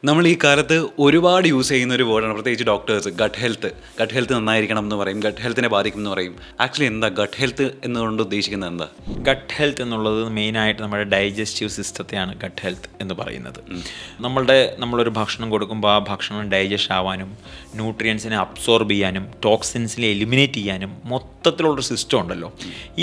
നമ്മൾ ഈ കാലത്ത് ഒരുപാട് യൂസ് ചെയ്യുന്ന ഒരു വേർഡാണ്, പ്രത്യേകിച്ച് ഡോക്ടേഴ്സ്. ഗട്ട് ഹെൽത്ത് നന്നായിരിക്കണം എന്ന് പറയും, ഗട്ട് ഹെൽത്തിനെ ബാധിക്കും എന്ന് പറയും. ആക്ച്വലി എന്താ ഗട്ട് ഹെൽത്ത് എന്നുകൊണ്ട് ഉദ്ദേശിക്കുന്നത്? എന്താ ഗട്ട് ഹെൽത്ത് എന്നുള്ളത് മെയിനായിട്ട് നമ്മുടെ ഡൈജസ്റ്റീവ് സിസ്റ്റത്തെയാണ് ഗട്ട് ഹെൽത്ത് എന്ന് പറയുന്നത്. നമ്മളൊരു ഭക്ഷണം കൊടുക്കുമ്പോൾ ആ ഭക്ഷണം ഡൈജസ്റ്റ് ആവാനും ന്യൂട്രിയൻസിനെ അബ്സോർബ് ചെയ്യാനും ടോക്സിൻസിനെ എലിമിനേറ്റ് ചെയ്യാനും മൊത്തത്തിലുള്ളൊരു സിസ്റ്റം ഉണ്ടല്ലോ.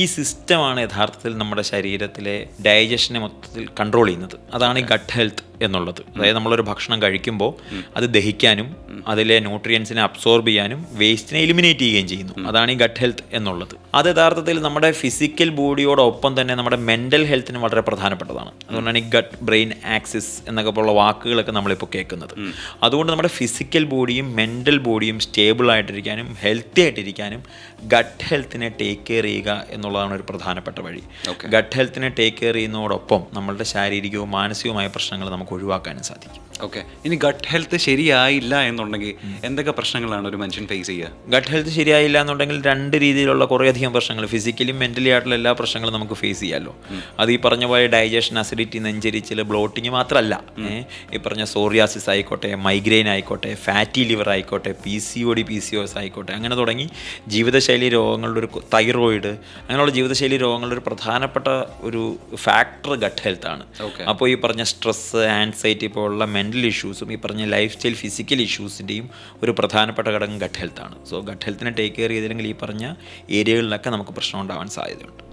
ഈ സിസ്റ്റമാണ് യഥാർത്ഥത്തിൽ നമ്മുടെ ശരീരത്തിലെ ഡൈജഷനെ മൊത്തത്തിൽ കൺട്രോൾ ചെയ്യുന്നത്. അതാണ് ഈ ഗട്ട് ഹെൽത്ത് എന്നുള്ളത്. അതായത് നമ്മളൊരു ഭക്ഷണം കഴിക്കുമ്പോൾ അത് ദഹിക്കാനും അതിലെ ന്യൂട്രിയൻസിനെ അബ്സോർബ് ചെയ്യാനും വേസ്റ്റിനെ എലിമിനേറ്റ് ചെയ്യുകയും ചെയ്യുന്നു. അതാണ് ഈ ഗട്ട് ഹെൽത്ത് എന്നുള്ളത്. അത് യഥാർത്ഥത്തിൽ നമ്മുടെ ഫിസിക്കൽ ബോഡിയോടൊപ്പം തന്നെ നമ്മുടെ മെൻ്റൽ ഹെൽത്തിന് വളരെ പ്രധാനപ്പെട്ടതാണ്. അതുകൊണ്ടാണ് ഈ ഗട്ട് ബ്രെയിൻ ആക്സിസ് എന്നൊക്കെ പോലുള്ള വാക്കുകളൊക്കെ നമ്മളിപ്പോൾ കേൾക്കുന്നത്. അതുകൊണ്ട് നമ്മുടെ ഫിസിക്കൽ ബോഡിയും മെൻ്റൽ ബോഡിയും സ്റ്റേബിൾ ആയിട്ടിരിക്കാനും ഹെൽത്തി ആയിട്ടിരിക്കാനും ഗട്ട് ഹെൽത്തിനെ ടേക്ക് കെയർ ചെയ്യുക എന്നുള്ളതാണ് ഒരു പ്രധാനപ്പെട്ട വഴി. ഗട്ട് ഹെൽത്തിനെ ടേക്ക് കെയർ ചെയ്യുന്നതോടൊപ്പം നമ്മളുടെ ശാരീരികവും മാനസികവുമായ പ്രശ്നങ്ങൾ നമുക്ക് ഒഴിവാക്കാനും സാധിക്കും. ഓക്കെ, ഇനി ഗട്ട് ഹെൽത്ത് ശരിയായില്ല എന്നുണ്ടെങ്കിൽ എന്തൊക്കെ പ്രശ്നങ്ങളാണ് ഒരു മനുഷ്യൻ ഫേസ് ചെയ്യുക? ഗട്ട് ഹെൽത്ത് ശരിയായില്ല എന്നുണ്ടെങ്കിൽ രണ്ട് രീതിയിലുള്ള കുറേയധികം പ്രശ്നങ്ങൾ, ഫിസിക്കലിയും മെൻ്റലി ആയിട്ടുള്ള എല്ലാ പ്രശ്നങ്ങളും നമുക്ക് ഫേസ് ചെയ്യാമല്ലോ. അത് ഈ പറഞ്ഞ പോലെ ഡൈജഷൻ, അസിഡിറ്റി, നെഞ്ചരിച്ചിൽ, ബ്ലോട്ടിങ് മാത്രമല്ല, ഈ പറഞ്ഞ സോറിയാസിസ് ആയിക്കോട്ടെ, മൈഗ്രെയിൻ ആയിക്കോട്ടെ, ഫാറ്റി ലിവർ ആയിക്കോട്ടെ, PCOD PCOS ആയിക്കോട്ടെ, അങ്ങനെ തുടങ്ങി ജീവിതശൈലി രോഗങ്ങളുടെ ഒരു തൈറോയിഡ്, അങ്ങനെയുള്ള ജീവിതശൈലി രോഗങ്ങളുടെ ഒരു പ്രധാനപ്പെട്ട ഒരു ഫാക്ടർ ഗട്ട് ഹെൽത്താണ്. അപ്പോൾ ഈ പറഞ്ഞ സ്ട്രെസ്, ആൻസൈറ്റി പോലുള്ള മെൻ്റൽ ഇഷ്യൂസും ഈ പറഞ്ഞ ലൈഫ് സ്റ്റൈൽ ഫിസിക്കൽ ഇഷ്യൂസിൻ്റെയും ഒരു പ്രധാനപ്പെട്ട ഘടകം ഗട്ട് ഹെൽത്താണ്. സോ ഗട്ട് ഹെൽത്തിനെ ടേക്ക് കെയർ ചെയ്തില്ലെങ്കിൽ ഈ പറഞ്ഞ ഏരിയകളിലൊക്കെ നമുക്ക് പ്രശ്നം ഉണ്ടാവാൻ സാധ്യതയുണ്ട്.